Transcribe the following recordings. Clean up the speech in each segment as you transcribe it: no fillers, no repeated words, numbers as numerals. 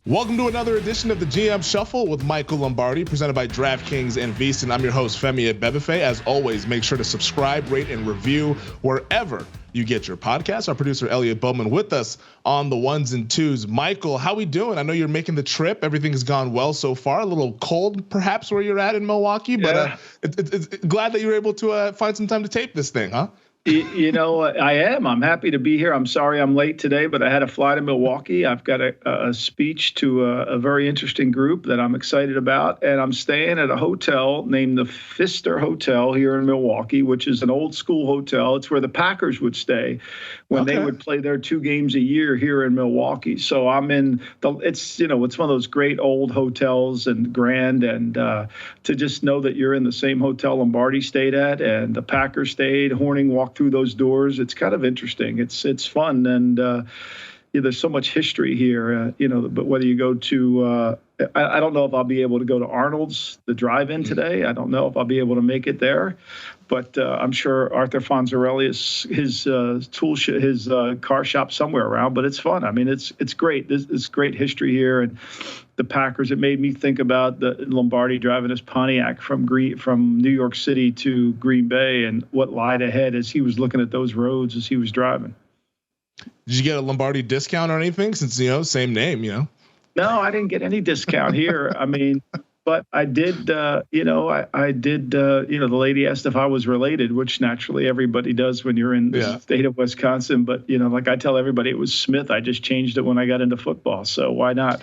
Welcome to another edition of the GM Shuffle with Michael Lombardi, presented by DraftKings and VSiN. I'm your host, Femi Abebefe. As always, make sure to subscribe, rate, and review wherever you get your podcasts. Our producer, Elliot Bowman, with us on the ones and twos. Michael, how we doing? I know you're making the trip. Everything has gone well so far. A little cold, perhaps, where you're at in Milwaukee, but it's glad that you were able to find some time to tape this thing, huh? You know, I am. I'm happy to be here. I'm sorry I'm late today, but I had to fly to Milwaukee. I've got a speech to a very interesting group that I'm excited about, and I'm staying at a hotel named the Pfister Hotel here in Milwaukee, which is an old school hotel. It's where the Packers would stay when they would play their 2 games a year here in Milwaukee. So I'm in it's one of those great old hotels and grand, and to just know that you're in the same hotel Lombardi stayed at and the Packers stayed, Horning walked through those doors. It's kind of interesting. It's fun, and there's so much history here. But whether you go to, I don't know if I'll be able to go to Arnold's, the drive-in today. I don't know if I'll be able to make it there, but I'm sure Arthur Fonzarelli is his car shop somewhere around. But it's fun. I mean, it's great. It's great history here, and the Packers. It made me think about the Lombardi driving his Pontiac from New York City to Green Bay, and what lied ahead as he was looking at those roads as he was driving. Did you get a Lombardi discount or anything, since same name? No, I didn't get any discount here. I mean, but I did. I did. The lady asked if I was related, which naturally everybody does when you're in the state of Wisconsin. But like I tell everybody, it was Smith. I just changed it when I got into football, so why not?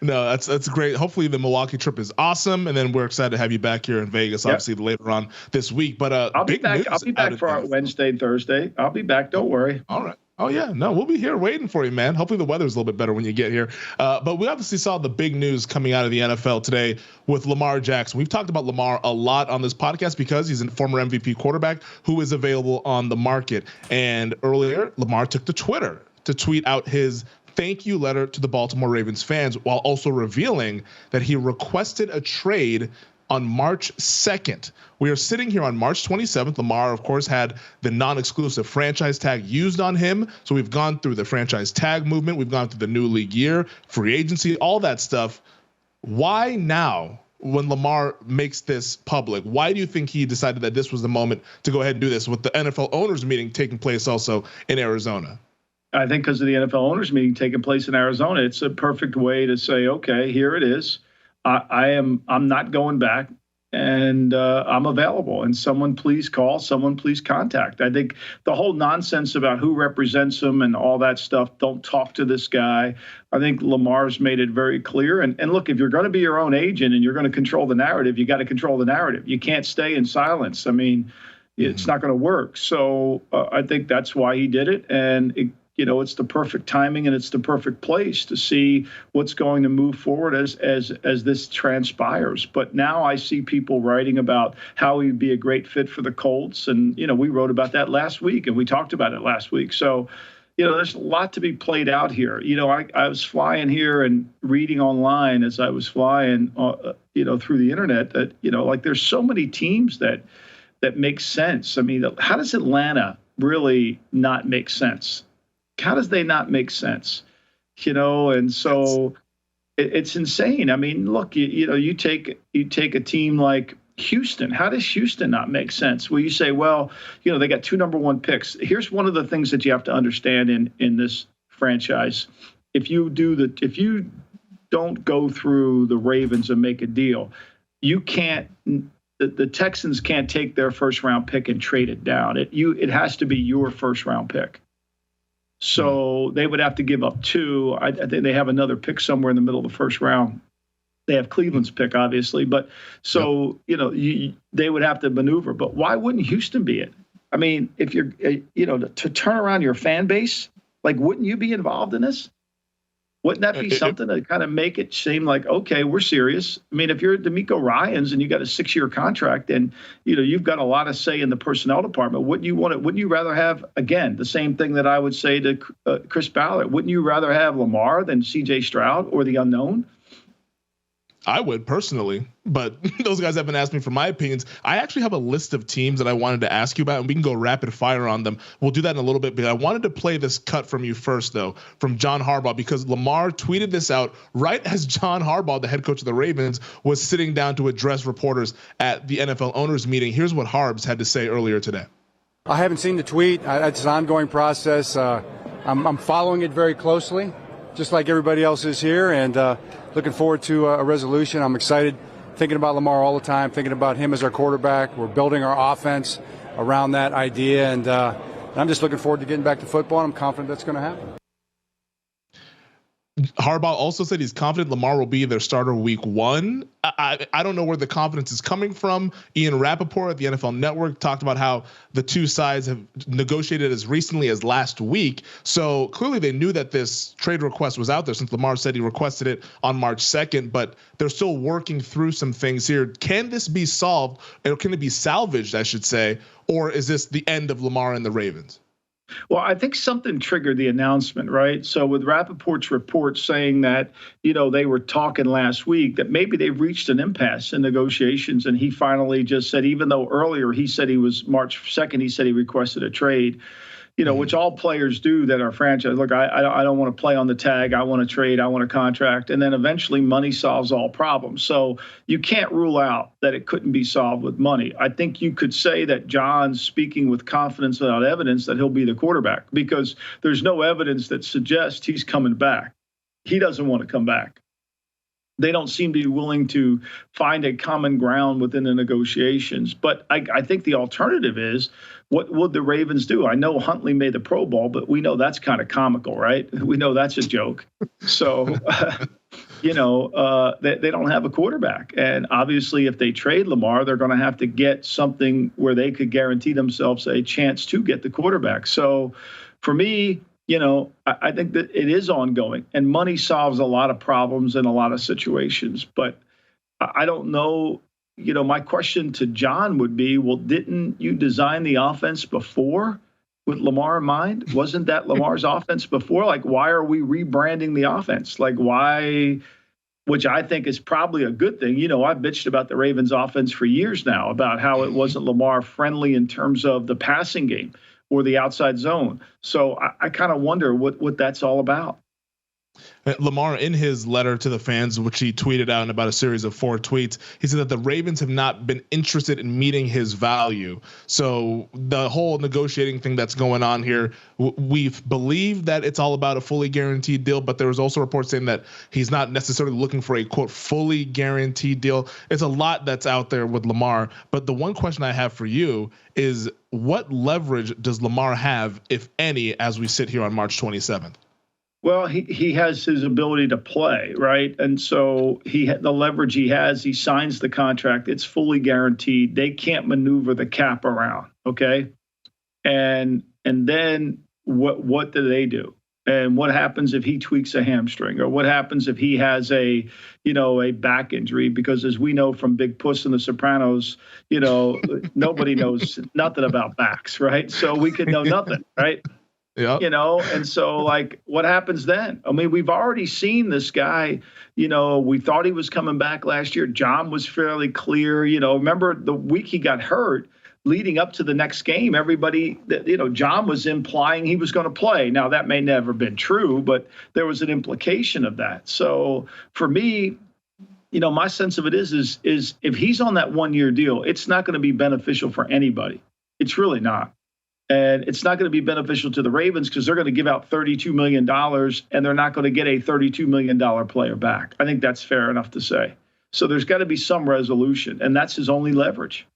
No, that's great. Hopefully the Milwaukee trip is awesome, and then we're excited to have you back here in Vegas, obviously later on this week. But I'll be back. I'll be back for our Wednesday and Thursday. I'll be back. Don't worry. All right. Oh, yeah. No, we'll be here waiting for you, man. Hopefully the weather's a little bit better when you get here. But we obviously saw the big news coming out of the NFL today with Lamar Jackson. We've talked about Lamar a lot on this podcast because he's a former MVP quarterback who is available on the market. And earlier, Lamar took to Twitter to tweet out his thank you letter to the Baltimore Ravens fans, while also revealing that he requested a trade on March 2nd. We are sitting here on March 27th. Lamar, of course, had the non-exclusive franchise tag used on him. So we've gone through the franchise tag movement. We've gone through the new league year, free agency, all that stuff. Why now, when Lamar makes this public? Why do you think he decided that this was the moment to go ahead and do this, with the NFL owners meeting taking place also in Arizona? I think because of the NFL owners meeting taking place in Arizona, it's a perfect way to say, okay, here it is. I'm not going back, and I'm available. And someone please call, someone please contact. I think the whole nonsense about who represents him and all that stuff, don't talk to this guy. I think Lamar's made it very clear. And look, if you're going to be your own agent and you're going to control the narrative, you got to control the narrative. You can't stay in silence. I mean, it's not going to work. So I think that's why he did it. And it's the perfect timing and it's the perfect place to see what's going to move forward as this transpires. But now I see people writing about how he'd be a great fit for the Colts. And, we wrote about that last week and we talked about it last week. So, there's a lot to be played out here. I was flying here and reading online as I was flying, through the internet that, there's so many teams that make sense. I mean, how does Atlanta really not make sense? How does they not make sense? And so it's insane. I mean, look, you take a team like Houston. How does Houston not make sense? Well, you say, well, they got 2 number 1 picks. Here's one of the things that you have to understand in this franchise. If you don't go through the Ravens and make a deal, you can't. The Texans can't take their first round pick and trade it down. It has to be your first round pick. So they would have to give up 2. I think they have another pick somewhere in the middle of the first round. They have Cleveland's pick, obviously. But so, they would have to maneuver. But why wouldn't Houston be it? I mean, if you're, to turn around your fan base, wouldn't you be involved in this? Wouldn't that be something to kind of make it seem like, okay, we're serious? I mean, if you're D'Amico Ryans and you got a 6-year contract and, you've got a lot of say in the personnel department, wouldn't you rather have, again, the same thing that I would say to Chris Ballard, wouldn't you rather have Lamar than C.J. Stroud or the unknown? I would personally, but those guys haven't asked me for my opinions. I actually have a list of teams that I wanted to ask you about, and we can go rapid fire on them. We'll do that in a little bit, but I wanted to play this cut from you first, though, from John Harbaugh, because Lamar tweeted this out right as John Harbaugh, the head coach of the Ravens, was sitting down to address reporters at the NFL owners meeting. Here's what Harbs had to say earlier today. I haven't seen the tweet. It's an ongoing process. I'm following it very closely, just like everybody else is here, and looking forward to a resolution. I'm excited, thinking about Lamar all the time, thinking about him as our quarterback. We're building our offense around that idea, and I'm just looking forward to getting back to football, and I'm confident that's going to happen. Harbaugh also said he's confident Lamar will be their starter week 1. I don't know where the confidence is coming from. Ian Rapoport at the NFL Network talked about how the two sides have negotiated as recently as last week. So clearly they knew that this trade request was out there, since Lamar said he requested it on March 2nd, but they're still working through some things here. Can this be solved, or can it be salvaged, I should say, or is this the end of Lamar and the Ravens? Well, I think something triggered the announcement, right? So with Rapoport's report saying that, they were talking last week that maybe they've reached an impasse in negotiations, and he finally just said, even though earlier he said he was March 2nd, he said he requested a trade, which all players do that are franchise. Look, I don't want to play on the tag. I want to trade. I want a contract. And then eventually money solves all problems. So you can't rule out that it couldn't be solved with money. I think you could say that John's speaking with confidence without evidence that he'll be the quarterback, because there's no evidence that suggests he's coming back. He doesn't want to come back. They don't seem to be willing to find a common ground within the negotiations. But I think the alternative is, what would the Ravens do? I know Huntley made the Pro Bowl, but we know that's kind of comical, right? We know that's a joke. So, they don't have a quarterback. And obviously, if they trade Lamar, they're going to have to get something where they could guarantee themselves a chance to get the quarterback. So for me, I think that it is ongoing, and money solves a lot of problems in a lot of situations. But I don't know. My question to John would be, well, didn't you design the offense before with Lamar in mind? Wasn't that Lamar's offense before? Like, why are we rebranding the offense? Like, why? Which I think is probably a good thing. I've bitched about the Ravens offense for years now, about how it wasn't Lamar friendly in terms of the passing game or the outside zone. So I kind of wonder what that's all about. Lamar, in his letter to the fans, which he tweeted out in about a series of 4 tweets, he said that the Ravens have not been interested in meeting his value. So the whole negotiating thing that's going on here, we've believed that it's all about a fully guaranteed deal, but there was also reports saying that he's not necessarily looking for a, quote, fully guaranteed deal. It's a lot that's out there with Lamar. But the one question I have for you is, what leverage does Lamar have, if any, as we sit here on March 27th? Well, he has his ability to play, right? And so the leverage he has, he signs the contract. It's fully guaranteed. They can't maneuver the cap around, okay? And then what do they do? And what happens if he tweaks a hamstring, or what happens if he has a back injury? Because as we know from Big Puss and The Sopranos, nobody knows nothing about backs, right? So we could know nothing, right? Yeah. And so, like, what happens then? I mean, we've already seen this guy, we thought he was coming back last year. John was fairly clear, remember the week he got hurt, leading up to the next game, everybody, John was implying he was going to play. Now, that may never have been true, but there was an implication of that. So for me, my sense of it is if he's on that 1-year deal, it's not going to be beneficial for anybody. It's really not. And it's not going to be beneficial to the Ravens, because they're going to give out $32 million and they're not going to get a $32 million player back. I think that's fair enough to say. So there's got to be some resolution, and that's his only leverage.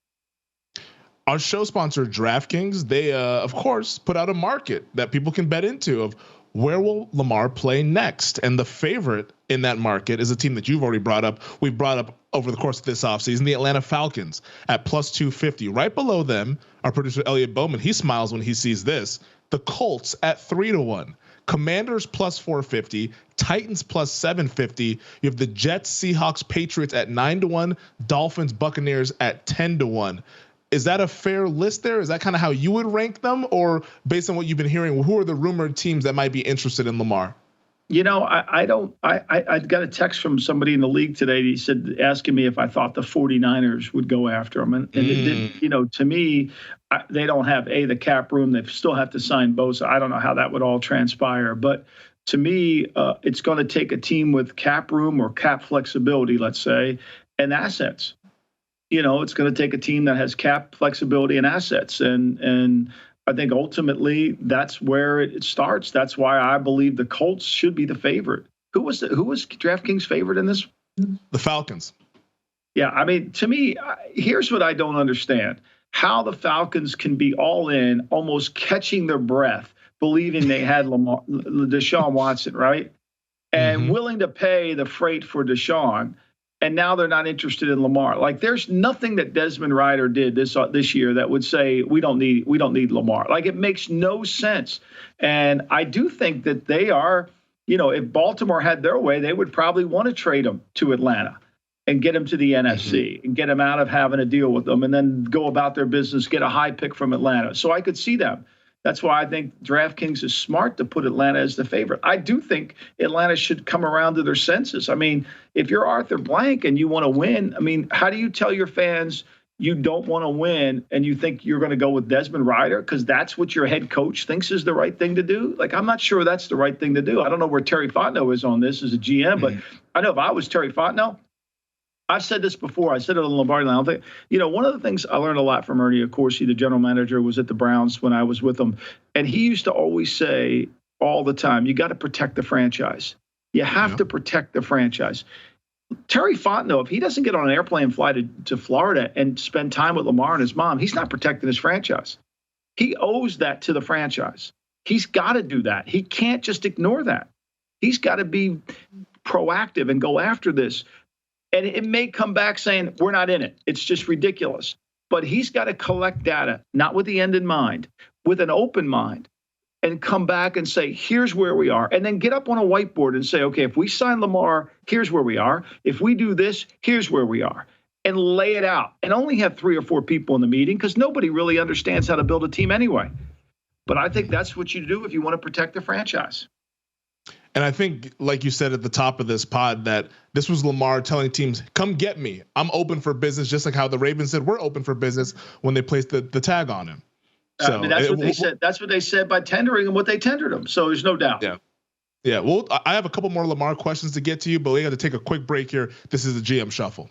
Our show sponsor, DraftKings, they, of course, put out a market that people can bet into of where will Lamar play next. And the favorite in that market is a team that you've already brought up. We've brought up over the course of this offseason, the Atlanta Falcons at plus 250. Right below them, our producer, Elliot Bowman, he smiles when he sees this. The Colts at 3-1. Commanders plus 450, Titans plus 750. You have the Jets, Seahawks, Patriots at 9-1, Dolphins, Buccaneers at 10-1. Is that a fair list there? Is that kind of how you would rank them? Or based on what you've been hearing, who are the rumored teams that might be interested in Lamar? I don't. I got a text from somebody in the league today. He said, asking me if I thought the 49ers would go after him. And it did, to me, they don't have the cap room. They still have to sign Bosa. I don't know how that would all transpire. But to me, it's going to take a team with cap room or cap flexibility, let's say, and assets. It's going to take a team that has cap flexibility and assets. And I think ultimately that's where it starts. That's why I believe the Colts should be the favorite. Who was DraftKings favorite in this? The Falcons. Yeah, I mean, to me, here's what I don't understand: how the Falcons can be all in, almost catching their breath, believing they had Deshaun Watson, right, and willing to pay the freight for Deshaun. And now they're not interested in Lamar. Like, there's nothing that Desmond Ridder did this year that would say we don't need Lamar. Like, it makes no sense. And I do think that they are, if Baltimore had their way, they would probably want to trade him to Atlanta and get him to the NFC and get him out of having to deal with them and then go about their business, get a high pick from Atlanta. So I could see them. That's why I think DraftKings is smart to put Atlanta as the favorite. I do think Atlanta should come around to their senses. I mean, if you're Arthur Blank and you want to win, I mean, how do you tell your fans you don't want to win and you think you're going to go with Desmond Ridder because that's what your head coach thinks is the right thing to do? Like, I'm not sure that's the right thing to do. I don't know where Terry Fontenot is on this as a GM, but I know if I was Terry Fontenot, I've said this before. I said it on Lombardi. I don't think, one of the things I learned a lot from Ernie, of course, he, the general manager, was at the Browns when I was with him. And he used to always say all the time, you got to protect the franchise. You have to protect the franchise. Terry Fontenot, if he doesn't get on an airplane and fly to Florida and spend time with Lamar and his mom, he's not protecting his franchise. He owes that to the franchise. He's got to do that. He can't just ignore that. He's got to be proactive and go after this. And it may come back saying, we're not in it. It's just ridiculous. But he's got to collect data, not with the end in mind, with an open mind, and come back and say, here's where we are. And then get up on a whiteboard and say, okay, if we sign Lamar, here's where we are. If we do this, here's where we are. And lay it out. And only have 3 or 4 people in the meeting because nobody really understands how to build a team anyway. But I think that's what you do if you want to protect the franchise. And I think, like you said at the top of this pod, that this was Lamar telling teams, come get me. I'm open for business, just like how the Ravens said we're open for business when they placed the tag on him. So I mean, that's what they said. That's what they said by tendering and what they tendered him. So there's no doubt. Yeah. Yeah. Well, I have a couple more Lamar questions to get to you, but we got to take a quick break here. This is the GM Shuffle.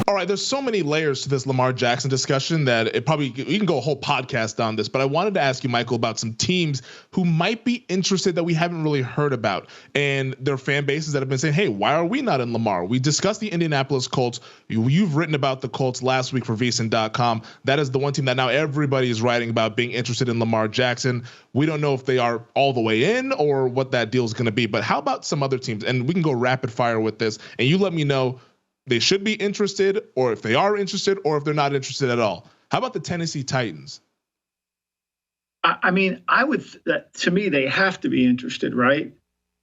All right, there's so many layers to this Lamar Jackson discussion that we can go a whole podcast on this, but I wanted to ask you, Michael, about some teams who might be interested that we haven't really heard about and their fan bases that have been saying, hey, why are we not in Lamar? We discussed the Indianapolis Colts. You've written about the Colts last week for VSiN.com. That is the one team that now everybody is writing about being interested in Lamar Jackson. We don't know if they are all the way in or what that deal is going to be, but how about some other teams? And we can go rapid fire with this, and you let me know they should be interested, or if they are interested, or if they're not interested at all. How about the Tennessee Titans? I mean, to me, they have to be interested, right?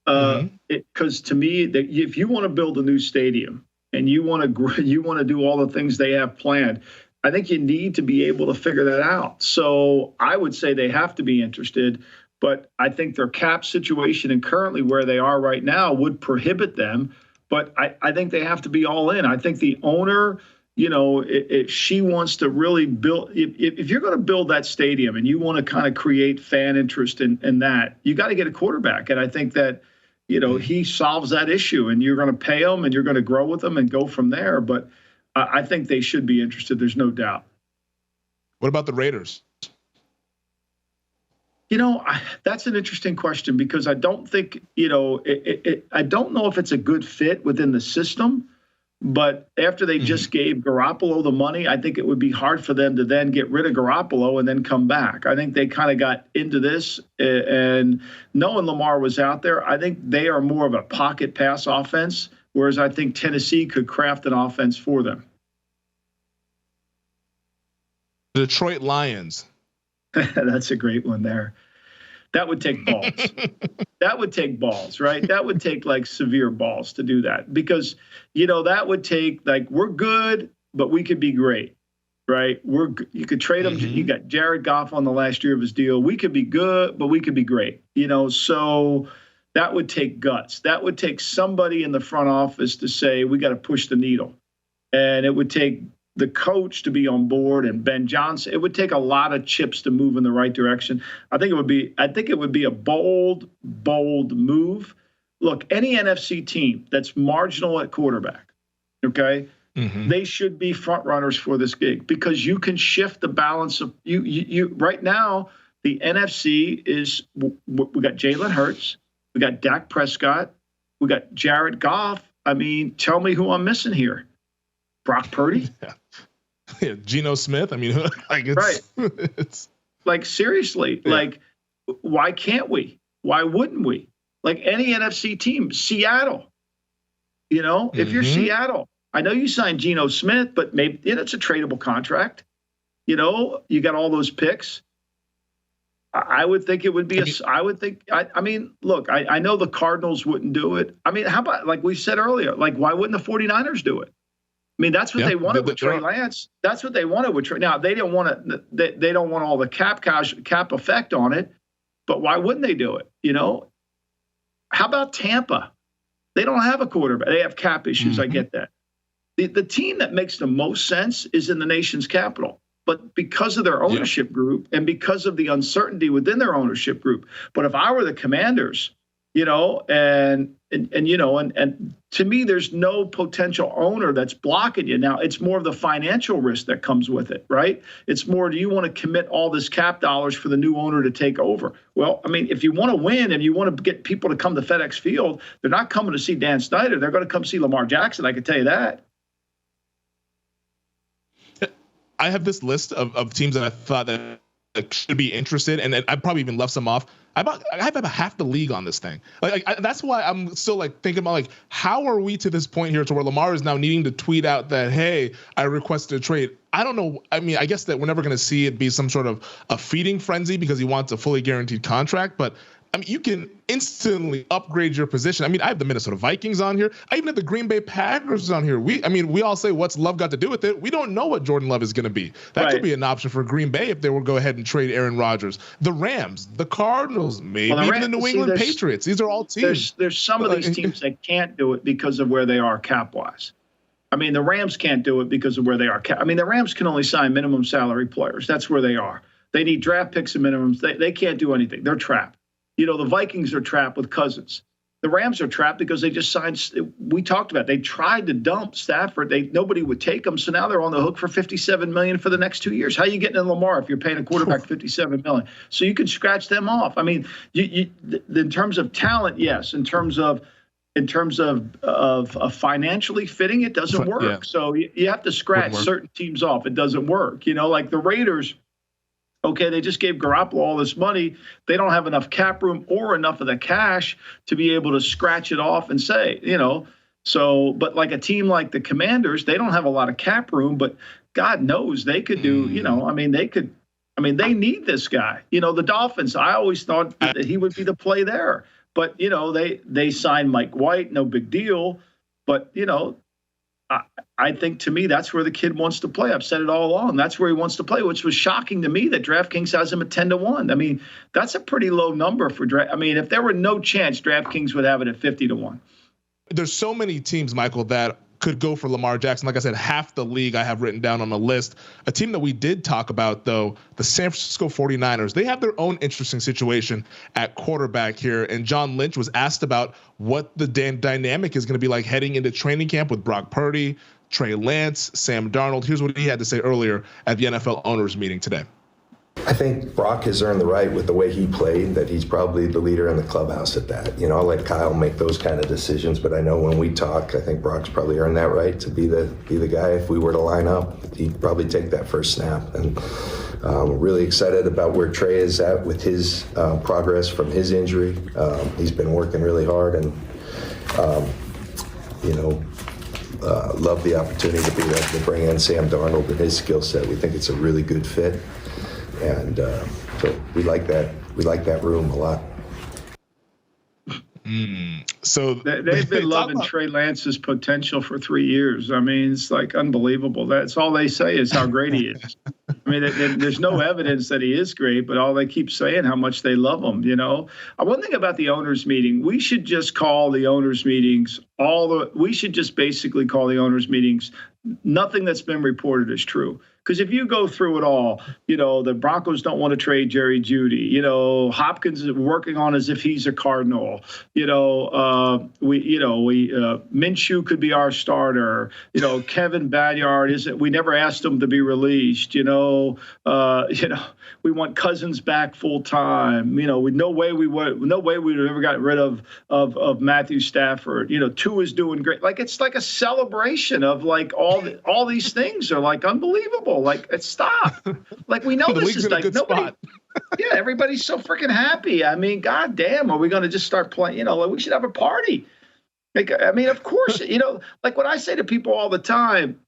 Because to me, if you want to build a new stadium and you want to do all the things they have planned, I think you need to be able to figure that out. So I would say they have to be interested, but I think their cap situation and currently where they are right now would prohibit them. But I think they have to be all in. I think the owner, if she wants to really build, if you're going to build that stadium and you want to kind of create fan interest in that, you got to get a quarterback. And I think that, he solves that issue and you're going to pay them and you're going to grow with them and go from there. But I think they should be interested. There's no doubt. What about the Raiders? That's an interesting question because I don't think, I don't know if it's a good fit within the system, but after they just gave Garoppolo the money, I think it would be hard for them to then get rid of Garoppolo and then come back. I think they kind of got into this and knowing Lamar was out there, I think they are more of a pocket pass offense, whereas I think Tennessee could craft an offense for them. The Detroit Lions. That's a great one there. That would take balls. That would take balls, right? That would take like severe balls to do that because, that would take we're good, but we could be great, right? You could trade them. You got Jared Goff on the last year of his deal. We could be good, but we could be great, So That would take guts. That would take somebody in the front office to say, we got to push the needle. And it would take the coach to be on board and Ben Johnson. It would take a lot of chips to move in the right direction. I think it would be a bold move. Look, any NFC team that's marginal at quarterback, okay, they should be front runners for this gig, because you can shift the balance of you right now. The NFC is, we got Jalen Hurts, we got Dak Prescott, we got Jared Goff. I mean, tell me who I'm missing here. Brock Purdy? Yeah, Geno Smith. I mean, like it's, right. It's like, seriously, like, why can't we? Why wouldn't we? Like any NFC team, Seattle, if you're Seattle, I know you signed Geno Smith, but maybe it's a tradable contract. You got all those picks. I would think it would be I mean, look, I know the Cardinals wouldn't do it. I mean, how about, like we said earlier, like, why wouldn't the 49ers do it? I mean, that's what they wanted with Trey Lance. That's what they wanted with Trey. Now, they don't want to. They don't want all the cap effect on it. But why wouldn't they do it? How about Tampa? They don't have a quarterback. They have cap issues. I get that. The team that makes the most sense is in the nation's capital. But because of their ownership group and because of the uncertainty within their ownership group. But if I were the Commanders, and to me, there's no potential owner that's blocking you. Now, it's more of the financial risk that comes with it, right? It's more, do you want to commit all this cap dollars for the new owner to take over? Well, I mean, if you want to win and you want to get people to come to FedEx Field, they're not coming to see Dan Snyder. They're going to come see Lamar Jackson. I can tell you that. I have this list of teams that I thought that should be interested, and I probably even left some off. I have about half the league on this thing. That's why I'm still thinking about how are we to this point here to where Lamar is now needing to tweet out that, hey, I requested a trade. I don't know. I mean, I guess that we're never going to see it be some sort of a feeding frenzy because he wants a fully guaranteed contract, but I mean, you can instantly upgrade your position. I mean, I have the Minnesota Vikings on here. I even have the Green Bay Packers on here. We all say, what's Love got to do with it? We don't know what Jordan Love is going to be. That could be an option for Green Bay if they will go ahead and trade Aaron Rodgers. The Rams, the Cardinals, maybe even the New England Patriots. These are all teams. There's some of these teams that can't do it because of where they are cap-wise. I mean, the Rams can't do it because of where they are. I mean, the Rams can only sign minimum salary players. That's where they are. They need draft picks and minimums. They can't do anything. They're trapped. The Vikings are trapped with Cousins. The Rams are trapped because they just signed. We talked about it. They tried to dump Stafford. Nobody would take them, so now they're on the hook for $57 million for the next 2 years. How are you getting in Lamar if you're paying a quarterback $57 million? So you can scratch them off. I mean, in terms of talent, yes. In terms of financially fitting, it doesn't work. Yeah. So you have to scratch certain teams off. It doesn't work. Like the Raiders. Okay, they just gave Garoppolo all this money. They don't have enough cap room or enough of the cash to be able to scratch it off and say, So, but like a team like the Commanders, they don't have a lot of cap room, but God knows they could do, they need this guy. The Dolphins, I always thought that he would be the play there. But, they signed Mike White, no big deal. But, I think, to me, that's where the kid wants to play. I've said it all along. That's where he wants to play, which was shocking to me that DraftKings has him at 10-1. I mean, that's a pretty low number for draft. I mean, if there were no chance, DraftKings would have it at 50-1. There's so many teams, Michael, that could go for Lamar Jackson. Like I said, half the league I have written down on the list. A team that we did talk about, though, the San Francisco 49ers, they have their own interesting situation at quarterback here. And John Lynch was asked about what the dynamic is going to be like heading into training camp with Brock Purdy, Trey Lance, Sam Darnold. Here's what he had to say earlier at the NFL owners meeting today. I think Brock has earned the right with the way he played that he's probably the leader in the clubhouse at that. I'll let Kyle make those kind of decisions, but I know when we talk, I think Brock's probably earned that right to be the guy. If we were to line up, he'd probably take that first snap. And we're really excited about where Trey is at with his progress from his injury. He's been working really hard and, love the opportunity to be able to bring in Sam Darnold and his skill set. We think it's a really good fit. And so we like that. We like that room a lot. So they've been loving Trey Lance's potential for 3 years. I mean, it's unbelievable. That's all they say is how great he is. I mean, there's no evidence that he is great, but all they keep saying how much they love him. One thing about the owners' meeting, we should just call the owners' meetings we should just basically call the owners' meetings. Nothing that's been reported is true. Because if you go through it all, the Broncos don't want to trade Jerry Jeudy. Hopkins is working on as if he's a Cardinal. Minshew could be our starter. Kevin Badyard isn't. We never asked him to be released. We want Cousins back full time. No way we would have ever gotten rid of Matthew Stafford. Tua is doing great. Like it's like a celebration of like all these things are like unbelievable. Like, stop. Like, we know this is like nobody. Yeah, everybody's so freaking happy. I mean, God damn, are we going to just start playing? Like, we should have a party. Like, I mean, of course, like what I say to people all the time,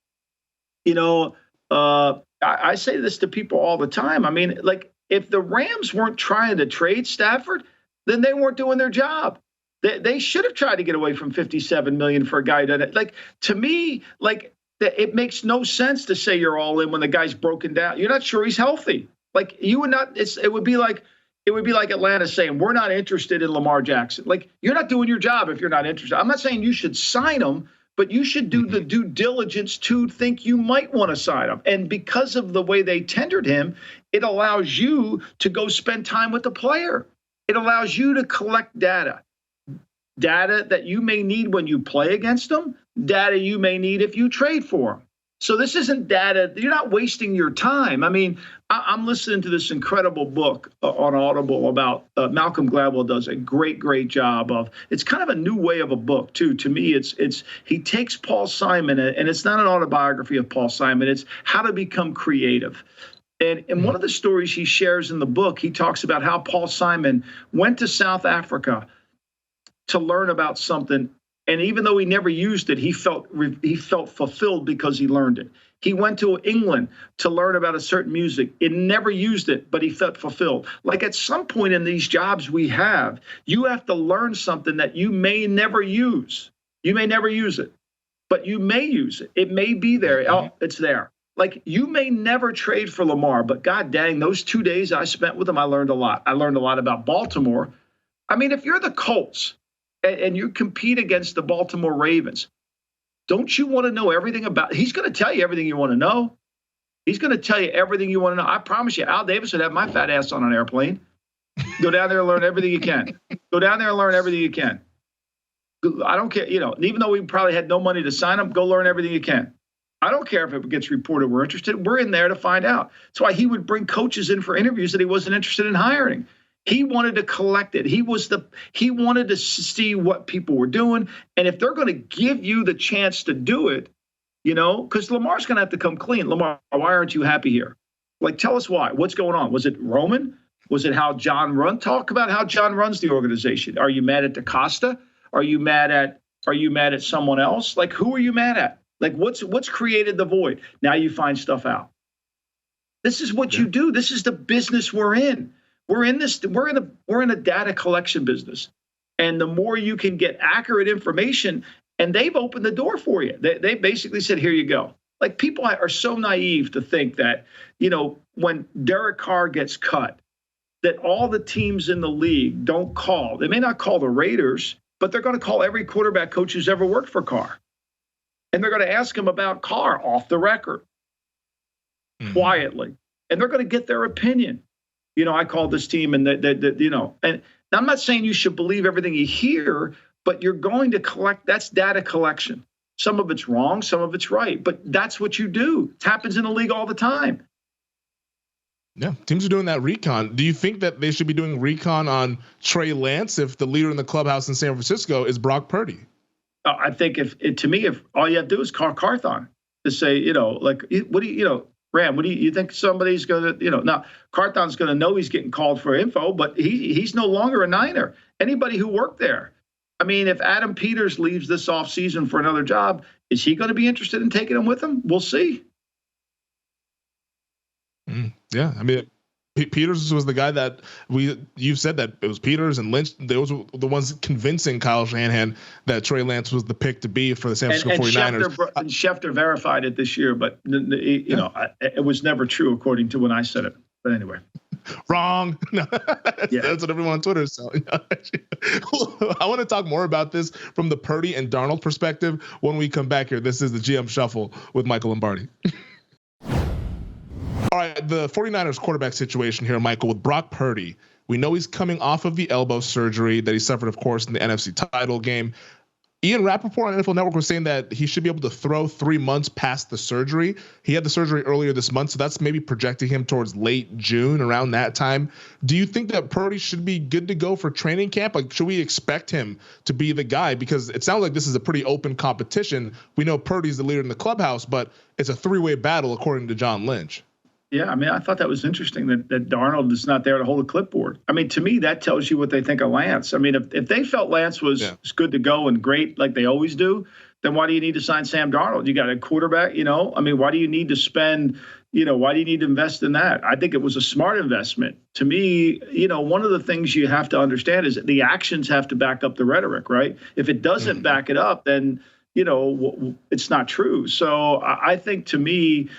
I say this to people all the time. I mean, like, if the Rams weren't trying to trade Stafford, then they weren't doing their job. They should have tried to get away from $57 million for a guy that, like, to me, like, it makes no sense to say you're all in when the guy's broken down. You're not sure he's healthy. Like you would not. It would be like Atlanta saying we're not interested in Lamar Jackson. Like you're not doing your job if you're not interested. I'm not saying you should sign him, but you should do the due diligence to think you might want to sign him. And because of the way they tendered him, it allows you to go spend time with the player. It allows you to collect data that you may need when you play against them, data you may need if you trade for them. So this isn't data. You're not wasting your time. I mean, I'm listening to this incredible book on Audible about Malcolm Gladwell does a great job of. It's kind of a new way of a book too. To me, it's he takes Paul Simon and it's not an autobiography of Paul Simon. It's how to become creative. And in one of the stories he shares in the book, he talks about how Paul Simon went to South Africa to learn about something. And even though he never used it, he felt fulfilled because he learned it. He went to England to learn about a certain music. It never used it, but he felt fulfilled. Like at some point in these jobs we have, you have to learn something that you may never use. You may never use it, but you may use it. It may be there. Oh, it's there. Like you may never trade for Lamar, but God dang, those 2 days I spent with him, I learned a lot. I learned a lot about Baltimore. I mean, if you're the Colts, and you compete against the Baltimore Ravens, don't you want to know everything about? He's going to tell you everything you want to know. He's going to tell you everything you want to know. I promise you, Al Davis would have my fat ass on an airplane. Go down there and learn everything you can. Go down there and learn everything you can. I don't care. Even though we probably had no money to sign him, go learn everything you can. I don't care if it gets reported we're interested. We're in there to find out. That's why he would bring coaches in for interviews that he wasn't interested in hiring. He wanted to collect it. He wanted to see what people were doing. And if they're going to give you the chance to do it, because Lamar's going to have to come clean. Lamar, why aren't you happy here? Like, tell us why. What's going on? Was it Roman? Was it how John runs? Talk about how John runs the organization. Are you mad at DaCosta? Are you mad at someone else? Like, who are you mad at? Like, what's created the void? Now you find stuff out. This is what you do. This is the business we're in. We're in a data collection business. And the more you can get accurate information, and they've opened the door for you. They basically said, here you go. Like people are so naive to think that, when Derek Carr gets cut, that all the teams in the league don't call. They may not call the Raiders, but they're going to call every quarterback coach who's ever worked for Carr. And they're going to ask him about Carr off the record, quietly. And they're going to get their opinion. I called this team and and I'm not saying you should believe everything you hear, but you're going to collect. That's data collection. Some of it's wrong, some of it's right, but that's what you do. It happens in the league all the time. Yeah, teams are doing that recon. Do you think that they should be doing recon on Trey Lance if the leader in the clubhouse in San Francisco is Brock Purdy? I think if all you have to do is call Carthon to say, what do you, Ram, what do you think somebody's going to, now Carthon's going to know he's getting called for info, but he's no longer a Niner. Anybody who worked there. I mean, if Adam Peters leaves this offseason for another job, is he going to be interested in taking him with him? We'll see. Yeah. I mean, Peters was the guy that you've said that it was Peters and Lynch. Those were the ones convincing Kyle Shanahan that Trey Lance was the pick to be for the San Francisco 49ers. And Schefter verified it this year, but it was never true according to when I said it. But anyway. Wrong. No, that's what everyone on Twitter is saying. I want to talk more about this from the Purdy and Darnold perspective when we come back here. This is the GM Shuffle with Michael Lombardi. All right, the 49ers quarterback situation here, Michael, with Brock Purdy. We know he's coming off of the elbow surgery that he suffered, of course, in the NFC title game. Ian Rapoport on NFL Network was saying that he should be able to throw 3 months past the surgery. He had the surgery earlier this month, so that's maybe projecting him towards late June, around that time. Do you think that Purdy should be good to go for training camp? Like, should we expect him to be the guy? Because it sounds like this is a pretty open competition. We know Purdy's the leader in the clubhouse, but it's a three-way battle, according to John Lynch. Yeah, I mean, I thought that was interesting that Darnold is not there to hold a clipboard. I mean, to me, that tells you what they think of Lance. I mean, if they felt Lance was good to go and great like they always do, then why do you need to sign Sam Darnold? You got a quarterback, I mean, why do you need to spend, why do you need to invest in that? I think it was a smart investment. To me, one of the things you have to understand is that the actions have to back up the rhetoric, right? If it doesn't back it up, then, it's not true. So I think, to me,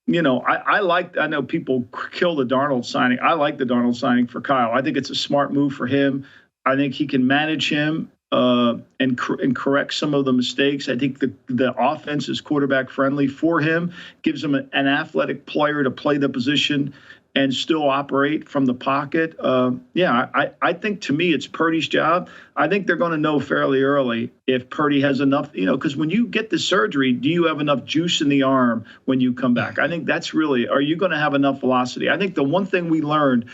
I know people kill the Darnold signing. I like the Darnold signing for Kyle. I think it's a smart move for him. I think he can manage him and correct some of the mistakes. I think the offense is quarterback friendly for him, gives him an athletic player to play the position and still operate from the pocket. I think, to me, it's Purdy's job. I think they're going to know fairly early if Purdy has enough, because when you get the surgery, do you have enough juice in the arm when you come back? I think that's really, are you going to have enough velocity? I think the one thing we learned,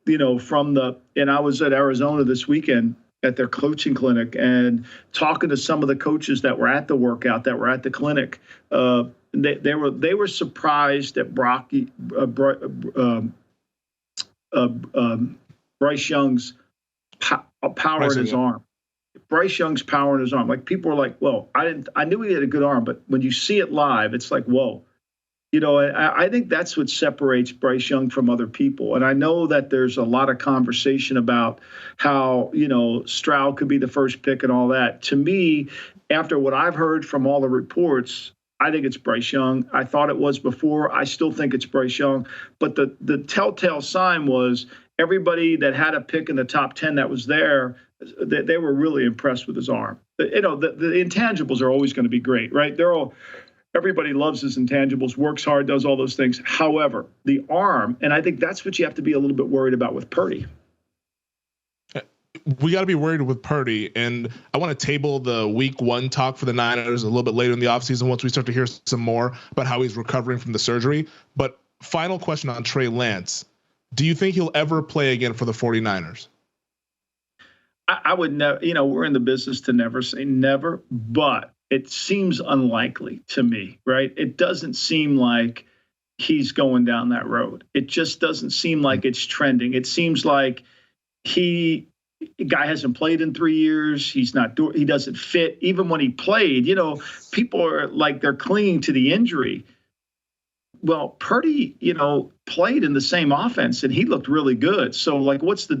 and I was at Arizona this weekend at their coaching clinic and talking to some of the coaches that were at the workout, that were at the clinic, they were surprised at Bryce Young's power in his arm. Bryce Young's power in his arm. Like, people were like, "Whoa!" I knew he had a good arm, but when you see it live, it's like, "Whoa!" I think that's what separates Bryce Young from other people. And I know that there's a lot of conversation about how Stroud could be the first pick and all that. To me, after what I've heard from all the reports, I think it's Bryce Young. I thought it was before. I still think it's Bryce Young. But the telltale sign was everybody that had a pick in the top 10 that was there, they were really impressed with his arm. The intangibles are always going to be great, right? Everybody loves his intangibles, works hard, does all those things. However, the arm, and I think that's what you have to be a little bit worried about with Purdy. We got to be worried with Purdy, and I want to table the week 1 talk for the Niners a little bit later in the offseason once we start to hear some more about how he's recovering from the surgery. But final question on Trey Lance. Do you think he'll ever play again for the 49ers? I would never, we're in the business to never say never, but it seems unlikely to me, right? It doesn't seem like he's going down that road. It just doesn't seem like it's trending. It seems like guy hasn't played in 3 years. He doesn't fit. Even when he played, people are like, they're clinging to the injury. Well, Purdy, played in the same offense and he looked really good. So, like, here's a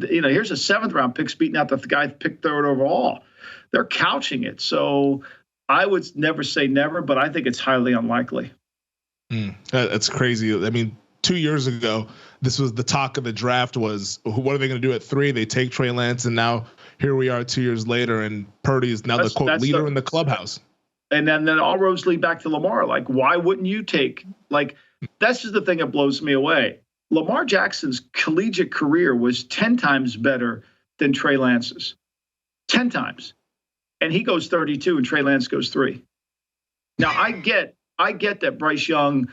7th round pick beating out the guy picked 3rd overall. They're couching it. So I would never say never, but I think it's highly unlikely. That's crazy. I mean, 2 years ago, this was the talk of the draft was, what are they going to do at 3? They take Trey Lance, and now here we are 2 years later, and Purdy is now the quote leader in the clubhouse. And then all roads lead back to Lamar. Like, why wouldn't you take, like, that's just the thing that blows me away. Lamar Jackson's collegiate career was 10 times better than Trey Lance's. 10 times. And he goes 32 and Trey Lance goes 3. Now, I get that Bryce Young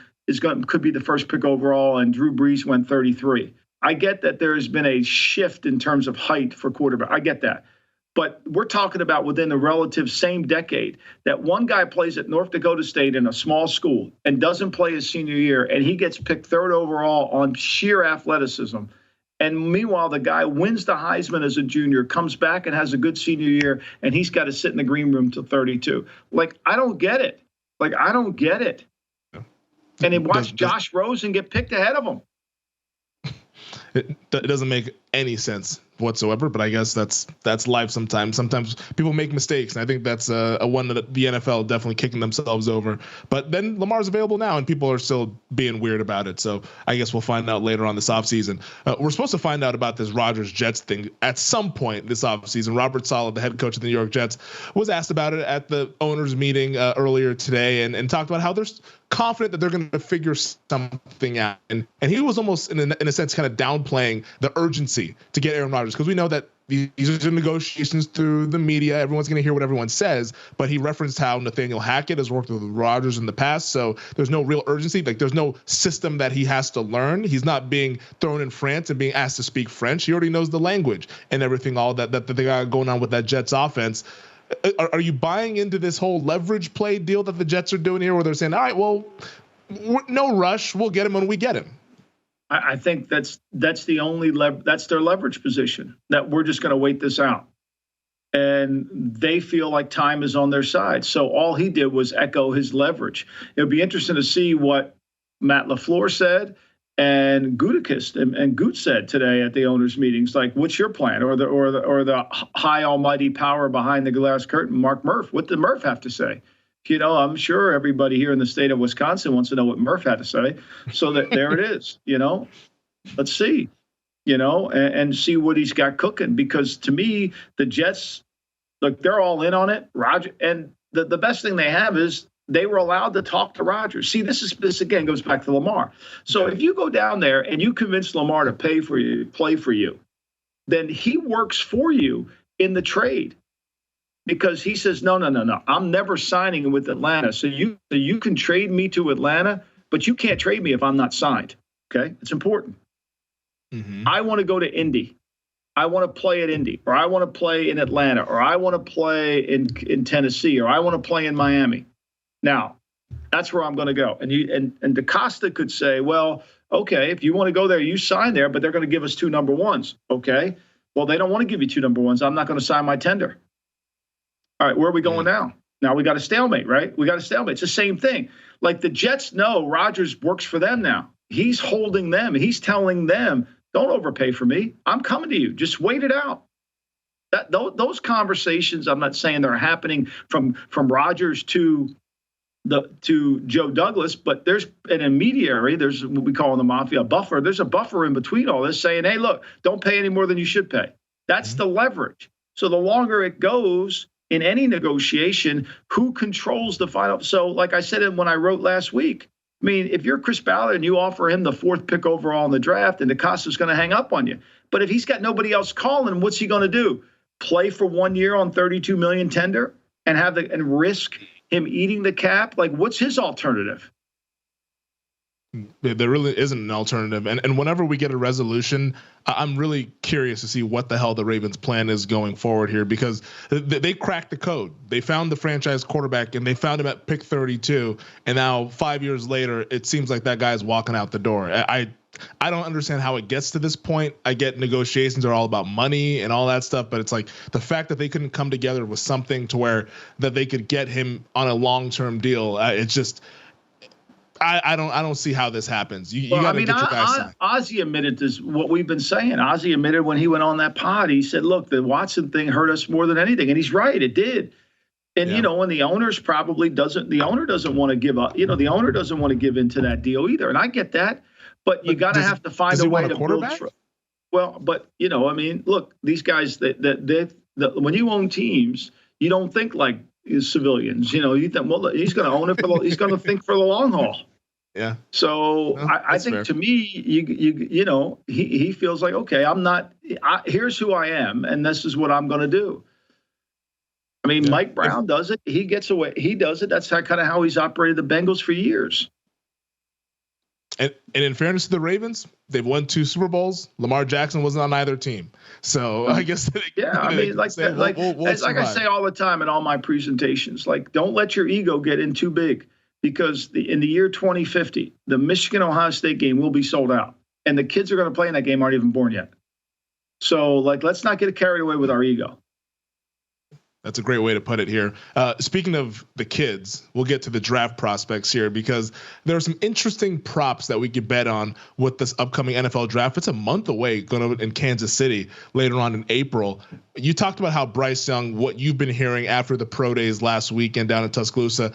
could be the first pick overall and Drew Brees went 33. I get that there has been a shift in terms of height for quarterback. I get that. But we're talking about within the relative same decade that one guy plays at North Dakota State in a small school and doesn't play his senior year, and he gets picked 3rd overall on sheer athleticism. And meanwhile, the guy wins the Heisman as a junior, comes back and has a good senior year, and he's got to sit in the green room till 32. Like, I don't get it. And then watch Josh Rosen get picked ahead of him. it doesn't make any sense whatsoever, but I guess that's life sometimes. Sometimes people make mistakes, and I think that's a one that the NFL definitely kicking themselves over. But then Lamar's available now, and people are still being weird about it. So I guess we'll find out later on this offseason. We're supposed to find out about this Rodgers Jets thing at some point this offseason. Robert Saleh, the head coach of the New York Jets, was asked about it at the owners meeting earlier today, and talked about how they're confident that they're going to figure something out. And he was almost in a sense kind of downplaying the urgency to get Aaron Rodgers, because we know that these are negotiations through the media. Everyone's going to hear what everyone says, but he referenced how Nathaniel Hackett has worked with Rodgers in the past. So there's no real urgency. Like, there's no system that he has to learn. He's not being thrown in France and being asked to speak French. He already knows the language and everything, all that they got going on with that Jets offense. Are you buying into this whole leverage play deal that the Jets are doing here, where they're saying, all right, well, no rush, we'll get him when we get him? I think that's the only that's their leverage position, that we're just going to wait this out. And they feel like time is on their side. So all he did was echo his leverage. It would be interesting to see what Matt LaFleur said and Gutekunst and Gut said today at the owners' meetings. Like, what's your plan? Or the high almighty power behind the glass curtain, Mark Murph. What did Murph have to say? You know, I'm sure everybody here in the state of Wisconsin wants to know what Murph had to say. So that there it is, you know, let's see, you know, and see what he's got cooking. Because to me, the Jets, look, they're all in on it. Roger, and the best thing they have is they were allowed to talk to Rodgers. See, this again goes back to Lamar. So if you go down there and you convince Lamar to play for you, then he works for you in the trade. Because he says, no, I'm never signing with Atlanta. So you can trade me to Atlanta, but you can't trade me if I'm not signed. Okay, it's important. Mm-hmm. I want to go to Indy. I want to play at Indy, or I want to play in Atlanta, or I want to play in Tennessee, or I want to play in Miami. Now, that's where I'm going to go. And DaCosta could say, well, okay, if you want to go there, you sign there, but they're going to give us 2 number ones. Okay, well, they don't want to give you 2 number ones. I'm not going to sign my tender. All right, where are we going now? Now we got a stalemate, right? We got a stalemate. It's the same thing. Like, the Jets know Rodgers works for them now. He's holding them. He's telling them, don't overpay for me. I'm coming to you. Just wait it out. Those conversations, I'm not saying they're happening from Rodgers to Joe Douglas, but there's an intermediary. There's what we call in the mafia a buffer. There's a buffer in between all this saying, hey, look, don't pay any more than you should pay. That's the leverage. So the longer it goes, in any negotiation, who controls the final? So, like I said when I wrote last week, I mean, if you're Chris Ballard and you offer him the 4th pick overall in the draft, and DaCosta's going to hang up on you. But if he's got nobody else calling, what's he going to do? Play for 1 year on $32 million tender and risk him eating the cap? Like, what's his alternative? There really isn't an alternative. And whenever we get a resolution, I'm really curious to see what the hell the Ravens' plan is going forward here, because they cracked the code. They found the franchise quarterback, and they found him at pick 32. And now 5 years later, it seems like that guy's walking out the door. I don't understand how it gets to this point. I get negotiations are all about money and all that stuff, but it's like the fact that they couldn't come together with something to where that they could get him on a long-term deal. It's just, I don't see how this happens. You got to get your guys signed. Ozzie admitted this, what we've been saying. Ozzie admitted when he went on that pod, he said, look, the Watson thing hurt us more than anything. And he's right, it did. And, you know, and the owners probably doesn't want to give up. You know, the owner doesn't want to give into that deal either. And I get that. But you got to have to find a way to build. Well, but, you know, I mean, look, these guys, that when you own teams, you don't think like civilians. You know, you think, well, he's going to own it he's going to think for the long haul. Yeah. So I think fair. To me, you know, he feels like, okay, here's who I am, and this is what I'm going to do. I mean, Mike Brown does it. He gets away. He does it. That's kind of how he's operated the Bengals for years. And in fairness to the Ravens, they've won 2 Super Bowls. Lamar Jackson wasn't on either team, so I guess. I mean, I say all the time in all my presentations, like, don't let your ego get in too big, because in the year 2050, the Michigan-Ohio State game will be sold out, and the kids are going to play in that game aren't even born yet. So, like, let's not get carried away with our ego. That's a great way to put it here. Speaking of the kids, we'll get to the draft prospects here because there are some interesting props that we could bet on with this upcoming NFL draft. It's a month away, going to in Kansas City later on in April. You talked about how Bryce Young, what you've been hearing after the pro days last weekend down in Tuscaloosa,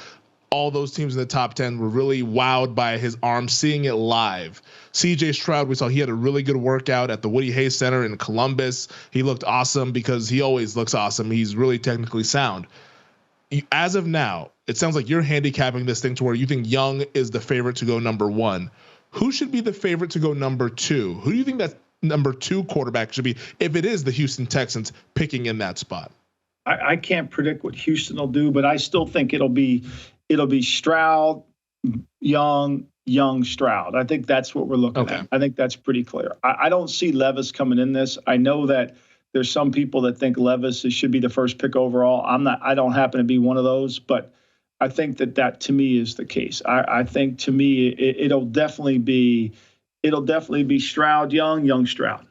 all those teams in the top 10 were really wowed by his arm, seeing it live. CJ Stroud, we saw he had a really good workout at the Woody Hayes Center in Columbus. He looked awesome because he always looks awesome. He's really technically sound. As of now, it sounds like you're handicapping this thing to where you think Young is the favorite to go number 1. Who should be the favorite to go number 2? Who do you think that number 2 quarterback should be if it is the Houston Texans picking in that spot? I can't predict what Houston will do, but I still think it'll be Stroud, Young, Stroud. I think that's what we're looking at. I think that's pretty clear. I don't see Levis coming in this. I know that there's some people that think Levis should be the first pick overall. I don't happen to be one of those, but I think that to me is the case. I think to me it'll definitely be Stroud, Young, Stroud,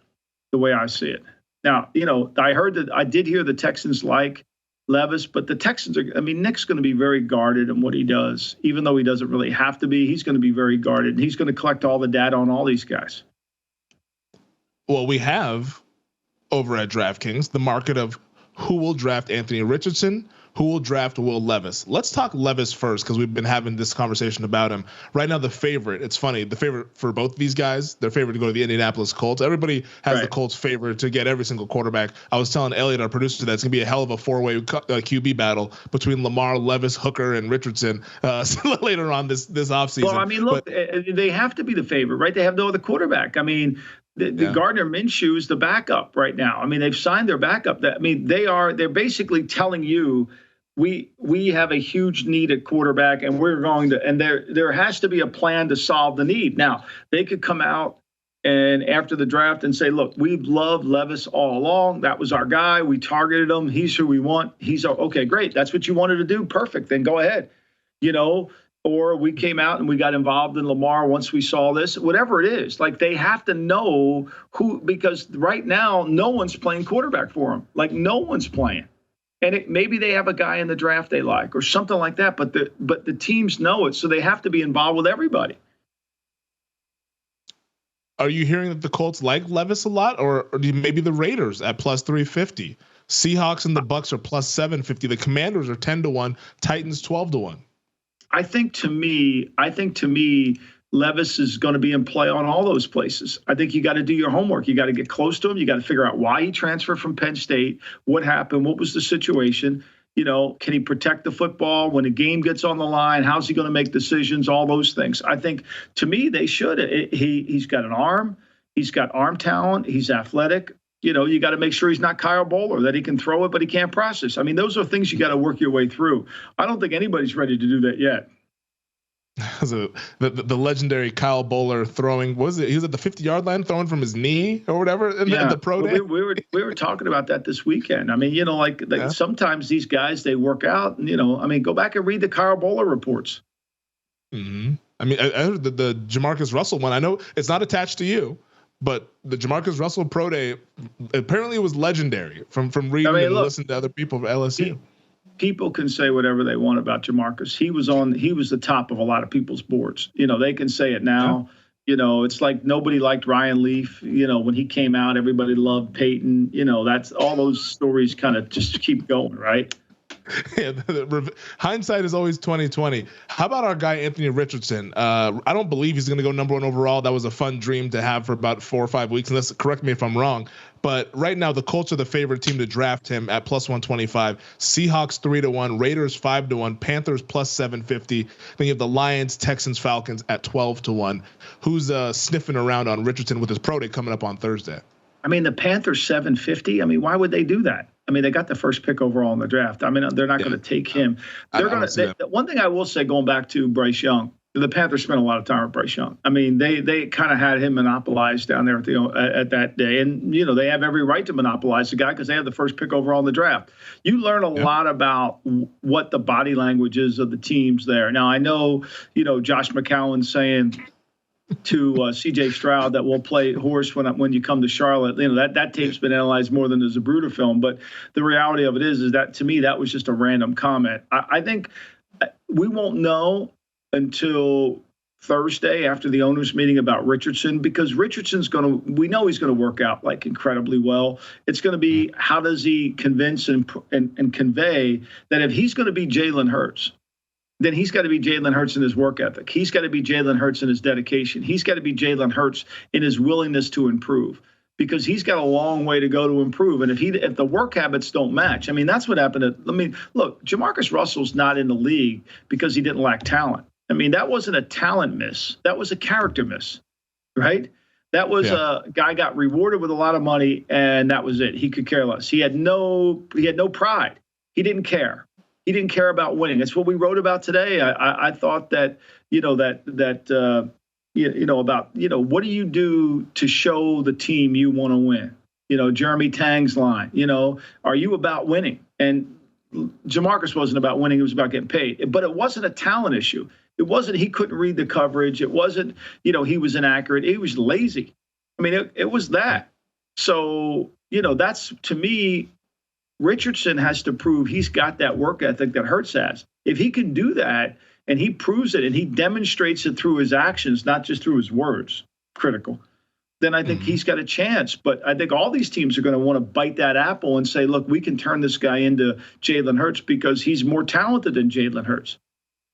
the way I see it. Now, I did hear the Texans like Levis, but the Texans Nick's going to be very guarded in what he does, even though he doesn't really have to be. He's going to be very guarded, and he's going to collect all the data on all these guys. Well, we have over at DraftKings the market of who will draft Anthony Richardson, who will draft Will Levis. Let's talk Levis first because we've been having this conversation about him. Right now, the favorite, it's funny, the favorite for both of these guys, their favorite to go to the Indianapolis Colts. Everybody has the Colts favorite to get every single quarterback. I was telling Elliot, our producer, that it's going to be a hell of a 4-way QB battle between Lamar, Levis, Hooker, and Richardson later on this offseason. Well, look, they have to be the favorite, right? They have no other quarterback. Gardner Minshew is the backup right now. They've signed their backup. They're basically telling you we have a huge need at quarterback, and we're going to, and there has to be a plan to solve the need. Now, they could come out and after the draft and say, look, we've loved Levis all along. That was our guy. We targeted him. He's who we want. Okay, great. That's what you wanted to do. Perfect. Then go ahead. Or we came out and we got involved in Lamar once we saw this, whatever it is. They have to know who, because right now, no one's playing quarterback for them. No one's playing. And maybe they have a guy in the draft they like or something like that, but the teams know it, so they have to be involved with everybody. Are you hearing that the Colts like Levis a lot, or maybe the Raiders at plus 350? Seahawks and the Bucks are plus 750. The Commanders are 10-1, Titans 12-1. I think to me, Levis is going to be in play on all those places. I think you got to do your homework. You got to get close to him. You got to figure out why he transferred from Penn State, what happened, what was the situation. Can he protect the football when a game gets on the line? How's he going to make decisions? All those things. I think to me, they should. He's got an arm. He's got arm talent. He's athletic. You got to make sure he's not Kyle Bowler, that he can throw it, but he can't process. Those are things you got to work your way through. I don't think anybody's ready to do that yet. The legendary Kyle Bowler throwing, he was at the 50-yard line throwing from his knee or whatever in the pro day. We were talking about that this weekend. Sometimes these guys, they work out and, go back and read the Kyle Bowler reports. Mm-hmm. I heard the JaMarcus Russell one. I know it's not attached to you, but the JaMarcus Russell pro day apparently was legendary from reading and listening to other people from LSU. People can say whatever they want about JaMarcus. He was the top of a lot of people's boards. They can say it now. Yeah. It's like nobody liked Ryan Leaf. When he came out, everybody loved Peyton. That's all those stories kind of just keep going, right? Yeah, hindsight is always 20/20. How about our guy Anthony Richardson? I don't believe he's going to go number 1 overall. That was a fun dream to have for about 4 or 5 weeks. And correct me if I'm wrong, but right now the Colts are the favorite team to draft him at plus 125. Seahawks 3-1, Raiders 5-1, Panthers plus 750. Then you have the Lions, Texans, Falcons at 12-1. Who's sniffing around on Richardson with his pro day coming up on Thursday? The Panthers 750. Why would they do that? They got the first pick overall in the draft. They're not going to take him. One thing I will say, going back to Bryce Young, the Panthers spent a lot of time with Bryce Young. They kind of had him monopolized down there at that day, and they have every right to monopolize the guy because they have the first pick overall in the draft. You learn a lot about what the body language is of the teams there. Now I know Josh McCown's saying, to C.J. Stroud that will play horse when you come to Charlotte. That tape's been analyzed more than the Zapruder film. But the reality of it is that to me that was just a random comment. I think we won't know until Thursday after the owners meeting about Richardson, because Richardson's we know he's going to work out like incredibly well. It's going to be how does he convince and convey that if he's going to be Jalen Hurts, then he's got to be Jalen Hurts in his work ethic. He's got to be Jalen Hurts in his dedication. He's got to be Jalen Hurts in his willingness to improve, because he's got a long way to go to improve. And if the work habits don't match, I mean, that's what happened. Look, JaMarcus Russell's not in the league because he didn't lack talent. I mean, that wasn't a talent miss. That was a character miss, right? That was a guy got rewarded with a lot of money, and that was it. He could care less. He had no pride. He didn't care. He didn't care about winning. That's what we wrote about today. I thought that, what do you do to show the team you want to win? Jeremy Tang's line, are you about winning? And JaMarcus wasn't about winning. It was about getting paid. But it wasn't a talent issue. It wasn't he couldn't read the coverage. It wasn't, he was inaccurate. He was lazy. I mean, it was that. So, that's, to me, Richardson has to prove he's got that work ethic that Hurts has. If he can do that and he proves it and he demonstrates it through his actions, not just through his words, critical, then I think he's got a chance. But I think all these teams are going to want to bite that apple and say, look, we can turn this guy into Jalen Hurts because he's more talented than Jalen Hurts.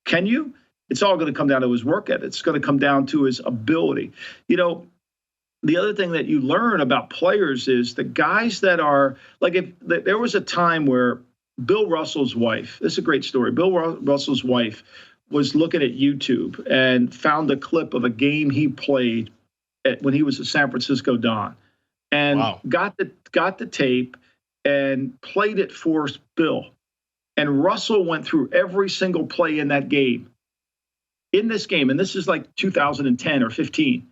Can you? It's all going to come down to his work ethic. It's going to come down to his ability. The other thing that you learn about players is the guys that are like, if there was a time where Bill Russell's wife, this is a great story. Bill Russell's wife was looking at YouTube and found a clip of a game he played when he was a San Francisco Don, and got the tape and played it for Bill. And Russell went through every single play in that game. In this game, and this is like 2010 or 15,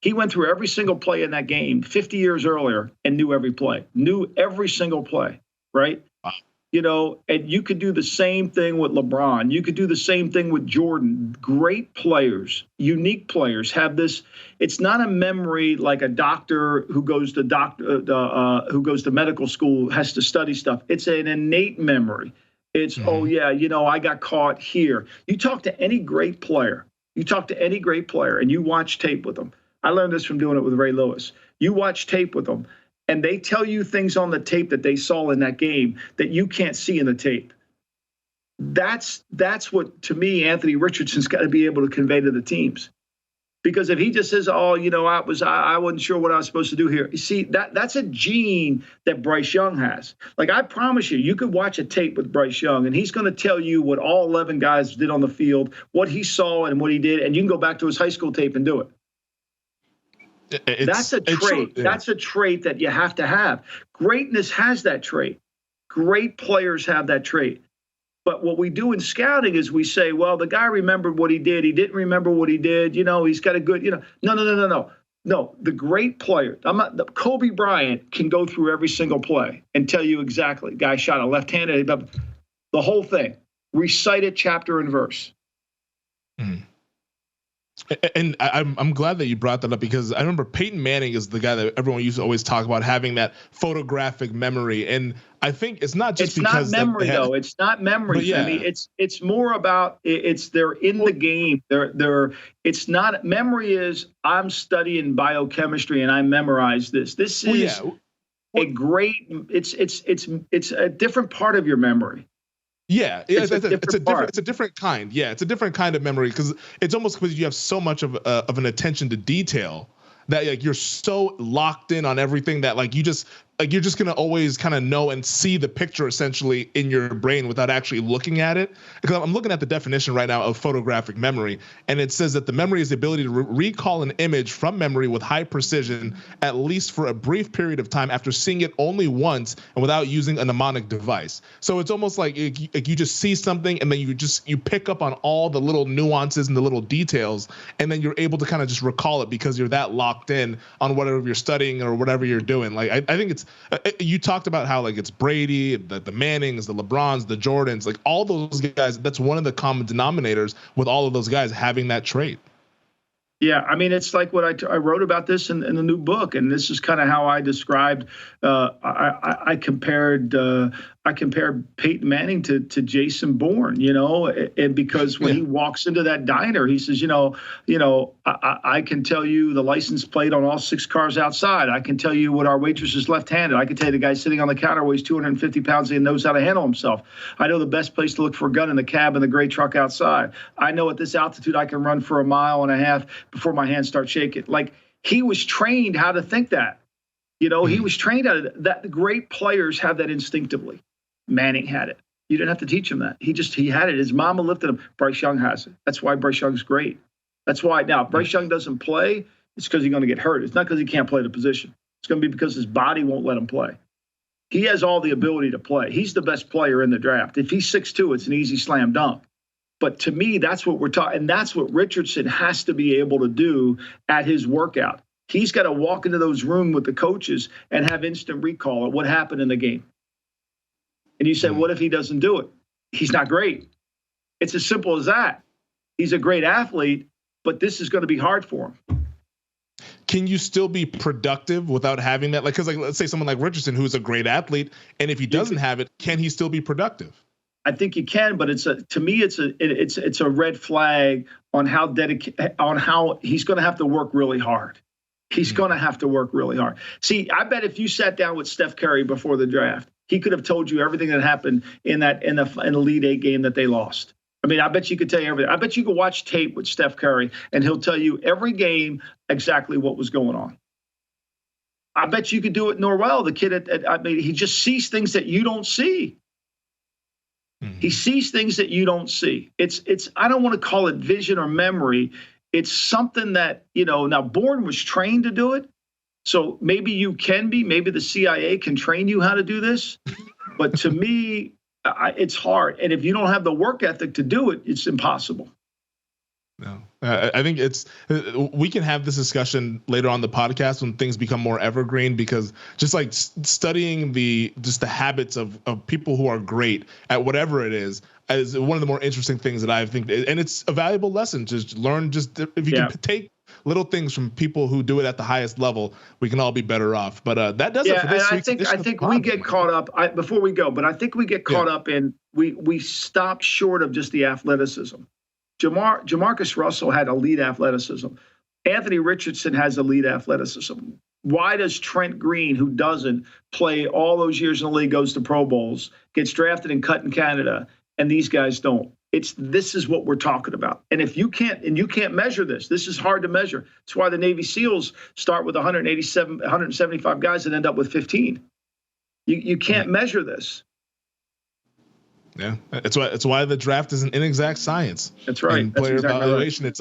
he went through every single play in that game 50 years earlier and knew every play, knew every single play, right? Wow. And you could do the same thing with LeBron. You could do the same thing with Jordan. Great players, unique players have this. It's not a memory like a doctor who goes to medical school has to study stuff. It's an innate memory. It's, I got caught here. You talk to any great player. And you watch tape with them. I learned this from doing it with Ray Lewis. You watch tape with them, and they tell you things on the tape that they saw in that game that you can't see in the tape. That's what, to me, Anthony Richardson's got to be able to convey to the teams. Because if he just says, I wasn't sure what I was supposed to do here. You see, that's a gene that Bryce Young has. Like, I promise you could watch a tape with Bryce Young, and he's going to tell you what all 11 guys did on the field, what he saw and what he did, and you can go back to his high school tape and do it. That's a trait. That's a trait that you have to have. Greatness has that trait. Great players have that trait. But what we do in scouting is we say, well, the guy remembered what he did. He didn't remember what he did. He's got a good, No, the great player, Kobe Bryant can go through every single play and tell you exactly. Guy shot a left-handed, the whole thing. Recite it chapter and verse. And I'm glad that you brought that up, because I remember Peyton Manning is the guy that everyone used to always talk about having that photographic memory. And I think it's not just because it's not memory though. It's not memory. Yeah. I mean, it's more about they're in the game. It's not memory. Is I'm studying biochemistry and I memorize this. This is a great. It's a different part of your memory. Yeah, it's a different kind. Yeah, it's a different kind of memory, because it's almost because you have so much of an attention to detail that like you're so locked in on everything that you're just gonna always kind of know and see the picture essentially in your brain without actually looking at it. Because I'm looking at the definition right now of photographic memory, and it says that the memory is the ability to recall an image from memory with high precision, at least for a brief period of time, after seeing it only once and without using a mnemonic device. So it's almost like you just see something and then you pick up on all the little nuances and the little details, and then you're able to kind of just recall it because you're that locked in on whatever you're studying or whatever you're doing. Like I think it's. You talked about how like it's Brady, the Mannings, the LeBrons, the Jordans, like all those guys. That's one of the common denominators with all of those guys having that trait. Yeah, I mean, it's like what I wrote about this in the new book, and this is kind of how I described. I compared Peyton Manning to Jason Bourne, and because when he walks into that diner, he says, I can tell you the license plate on all 6 cars outside. I can tell you what our waitress is left-handed. I can tell you the guy sitting on the counter weighs 250 pounds and knows how to handle himself. I know the best place to look for a gun in the cab in the gray truck outside. I know at this altitude I can run for a mile and a half before my hands start shaking. Like, he was trained how to think that. He was trained how to that. Great players have that instinctively. Manning had it. You didn't have to teach him that. He had it. His mama lifted him. Bryce Young has it. That's why Bryce Young's great. That's why now if Bryce Young doesn't play, it's because he's going to get hurt. It's not because he can't play the position. It's going to be because his body won't let him play. He has all the ability to play. He's the best player in the draft. If he's 6'2", it's an easy slam dunk. But to me, that's what we're talking, and that's what Richardson has to be able to do at his workout. He's got to walk into those rooms with the coaches and have instant recall of what happened in the game. And you say, what if he doesn't do it? He's not great. It's as simple as that. He's a great athlete, but this is going to be hard for him. Can you still be productive without having that? Like, because let's say someone like Richardson, who's a great athlite, and if he doesn't have it, can he still be productive? I think you can, but to me it's a red flag on how he's going to have to work really hard. He's going to have to work really hard. See, I bet if you sat down with Steph Curry before the draft, he could have told you everything that happened in the Elite Eight game that they lost. I mean, I bet you could tell you everything. I bet you could watch tape with Steph Curry and he'll tell you every game exactly what was going on. I bet you could do it Norwell, the kid he just sees things that you don't see. He sees things that you don't see. It's I don't want to call it vision or memory. It's something that, now Bourne was trained to do it. So maybe maybe the CIA can train you how to do this. But to me, it's hard. And if you don't have the work ethic to do it, it's impossible. No, I think we can have this discussion later on the podcast when things become more evergreen, because just like studying the habits of people who are great at whatever it is one of the more interesting things that I think, and it's a valuable lesson. Just learn, if you can take little things from people who do it at the highest level, we can all be better off. But that does it for this week's edition. I think we get caught up before we go, but I think we get caught up in we stop short of just the athleticism. JaMarcus Russell had elite athleticism. Anthony Richardson has elite athleticism. Why does Trent Green, who doesn't play all those years in the league, goes to Pro Bowls, gets drafted and cut in Canada, and these guys don't? This is what we're talking about. And if you can't measure this is hard to measure. That's why the Navy SEALs start with 175 guys and end up with 15. You can't measure this. Yeah, it's why the draft is an inexact science. That's right. And player evaluation. Right.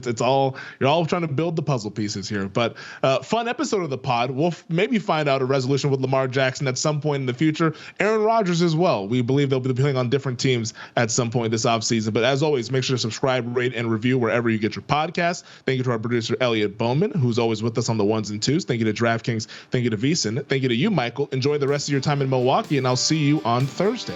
It's all, you're all trying to build the puzzle pieces here. But fun episode of the pod. We'll maybe find out a resolution with Lamar Jackson at some point in the future. Aaron Rodgers as well. We believe they'll be playing on different teams at some point this offseason. But as always, make sure to subscribe, rate, and review wherever you get your podcasts. Thank you to our producer Elliot Bowman, who's always with us on the ones and twos. Thank you to DraftKings. Thank you to VSiN. Thank you to you, Michael. Enjoy the rest of your time in Milwaukee, and I'll see you on Thursday.